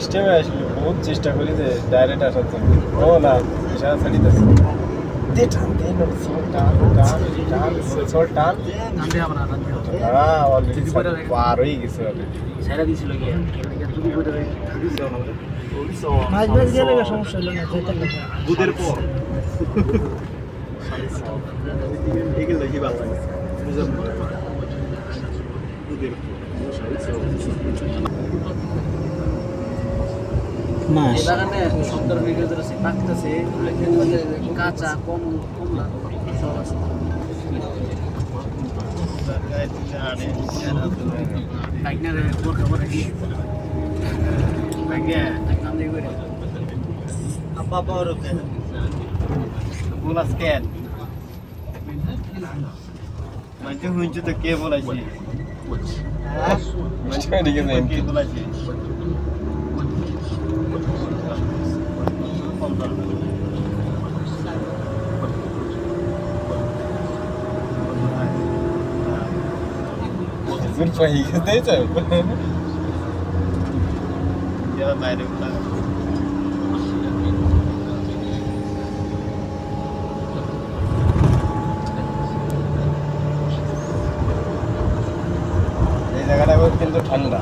সিস্টেমে আসলে বহুত চেষ্টা করি যে ডাইরেক্ট আসার জন্য ও না ইশারা ছাড়িতেছে দে টান দে নড়ি সোল টান টান টান সোল টান টানতে হবে না টানতে হবে না অলরেডি পার হয়ে গেছে অলরেডি ছেড়ে দিছিল কি যদি করে মাছ মাছ গেলে সমস্যা হলো না যেটা দুধের পর এগুলো দেখি ভালো লাগে দুধের মাছ এই বাগানে সব ধরনের গাছ আছে পাকতেছে কাঁচা কমলা সব আছে বাইকনারে বোরখা পরে কি বাইকে নাম দিয়ে করে আব্বা বড় কেন বোনাস কেন মানে হুঁজু তো কে বলাইছি মানে ঠিক আছে কে বলাইছি জোর পাই গেছে তাই যারা বাইরে উঠা এই জায়গাটা কিন্তু ঠান্ডা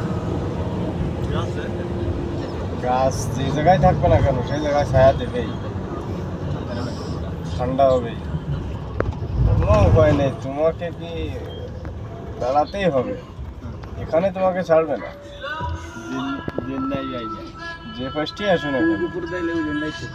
গাছ যে জায়গায় থাকবে না কেন সেই জায়গায় ছায়া দেবেই ঠান্ডা হবেই কোনো উপায় নেই তোমাকে কি দাঁড়াতেই হবে এখানে তোমাকে ছাড়বে না দিন নাই যাই যে ফার্স্টই আসুন এখন উপর দিলে ওই জন্যই তো